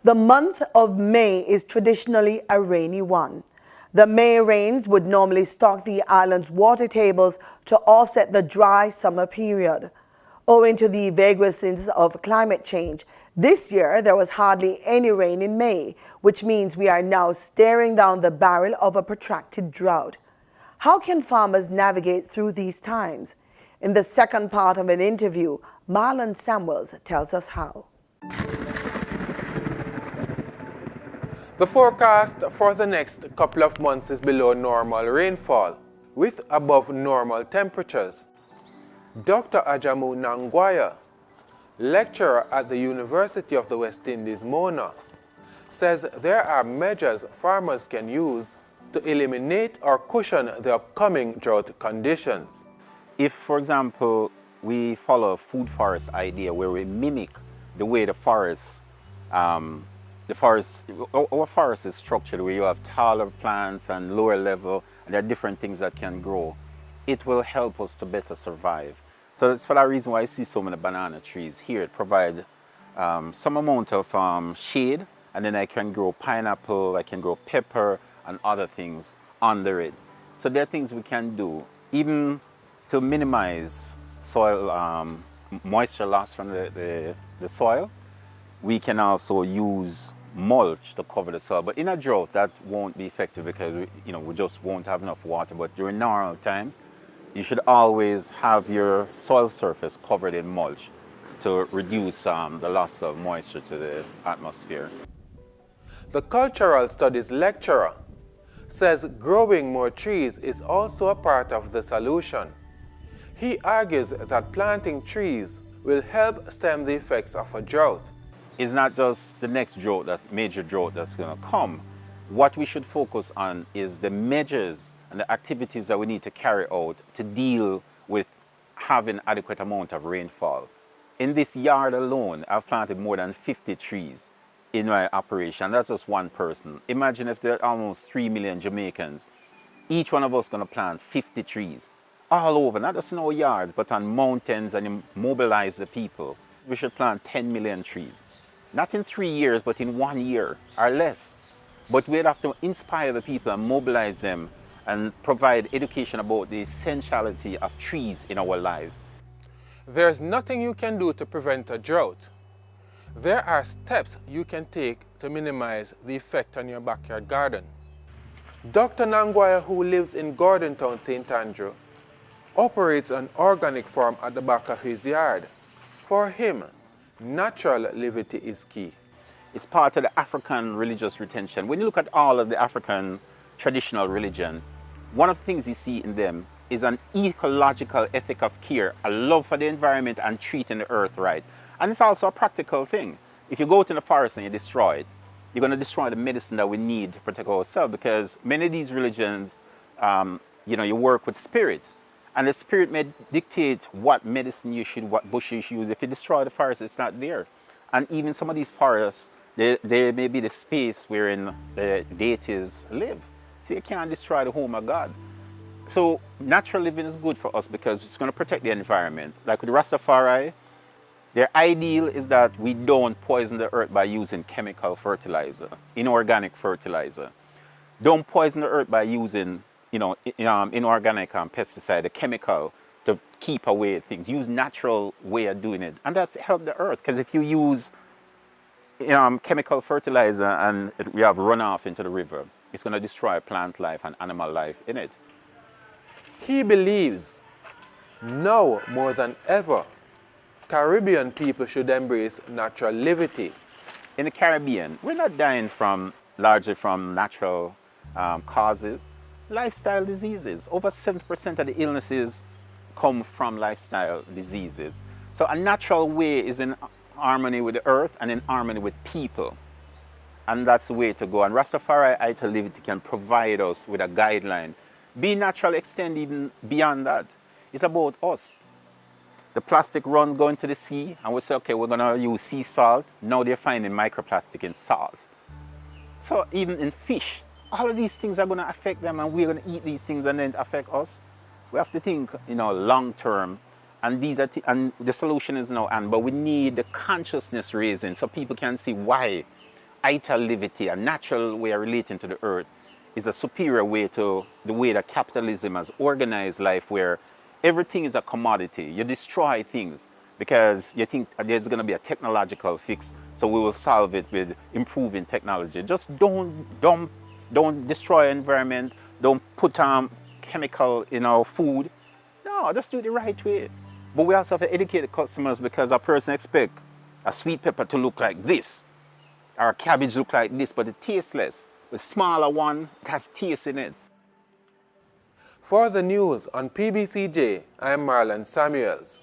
The month of May is traditionally a rainy one. The May rains would normally stock the island's water tables to offset the dry summer period. Owing to the vagaries of climate change, this year there was hardly any rain in May, which means we are now staring down the barrel of a protracted drought. How can farmers navigate through these times? In the second part of an interview, Marlon Samuels tells us how. The forecast for the next couple of months is below normal rainfall, with above normal temperatures. Dr. Ajamu Nangwaya, lecturer at the University of the West Indies, Mona, says there are measures farmers can use to eliminate or cushion the upcoming drought conditions. If, for example, we follow a food forest idea where we mimic the way our forest is structured, where you have taller plants and lower level, and there are different things that can grow, it will help us to better survive. So that's for that reason why I see so many banana trees here. It provides some amount of shade, and then I can grow pineapple, I can grow pepper, and other things under it. So there are things we can do, even to minimize soil moisture loss from the soil. We can also use mulch to cover the soil, but in a drought that won't be effective because we just won't have enough water. But during normal times, you should always have your soil surface covered in mulch to reduce the loss of moisture to the atmosphere. The cultural studies lecturer says growing more trees is also a part of the solution. He argues that planting trees will help stem the effects of a drought. It's not just the next drought, major drought that's going to come. What we should focus on is the measures and the activities that we need to carry out to deal with having adequate amount of rainfall. In this yard alone, I've planted more than 50 trees in my operation. That's just one person. Imagine if there are almost 3 million Jamaicans. Each one of us is going to plant 50 trees all over, not just in our yards, but on mountains, and mobilize the people. We should plant 10 million trees. Not in 3 years, but in 1 year or less. But we'd have to inspire the people and mobilize them and provide education about the essentiality of trees in our lives. There's nothing you can do to prevent a drought. There are steps you can take to minimize the effect on your backyard garden. Dr. Nangwaya, who lives in Gordontown, St. Andrew, operates an organic farm at the back of his yard. For him, natural levity is key. It's part of the African religious retention. When you look at all of the African traditional religions, one of the things you see in them is an ecological ethic of care, a love for the environment and treating the earth right. And it's also a practical thing. If you go to the forest and you destroy it, you're going to destroy the medicine that we need to protect ourselves, because many of these religions, you work with spirits. And the spirit may dictate what medicine you should, what bush you should use. If you destroy the forest, it's not there. And even some of these forests, they may be the space wherein the deities live. So you can't destroy the home of God. So natural living is good for us because it's going to protect the environment. Like with Rastafari, their ideal is that we don't poison the earth by using chemical fertilizer, inorganic fertilizer. Don't poison the earth by using inorganic pesticide, a chemical, to keep away things. Use natural way of doing it. And that's helped the earth, because if you use chemical fertilizer and we have runoff into the river, it's going to destroy plant life and animal life in it. He believes, now more than ever, Caribbean people should embrace natural levity. In the Caribbean, we're not dying largely from natural causes. Lifestyle diseases. Over 70% of the illnesses come from lifestyle diseases. So a natural way is in harmony with the earth and in harmony with people. And that's the way to go. And Rastafari Ita Levity can provide us with a guideline. Be natural, extend even beyond that. It's about us. The plastic runs going to the sea, and we say, okay, we're going to use sea salt. Now they're finding microplastic in salt. So even in fish, all of these things are going to affect them, and we're going to eat these things and then affect us. We have to think, long term, and and the solution is now, but we need the consciousness raising so people can see why italivity, a natural way of relating to the earth, is a superior way to the way that capitalism has organized life, where everything is a commodity. You destroy things because you think there's going to be a technological fix, so we will solve it with improving technology. Just don't destroy environment. Don't put chemical in our food. No, just do it the right way. But we also have to educate the customers, because a person expects a sweet pepper to look like this, or a cabbage look like this, but it tastes less. The smaller one has taste in it. For the news on PBCJ, I am Marlon Samuels.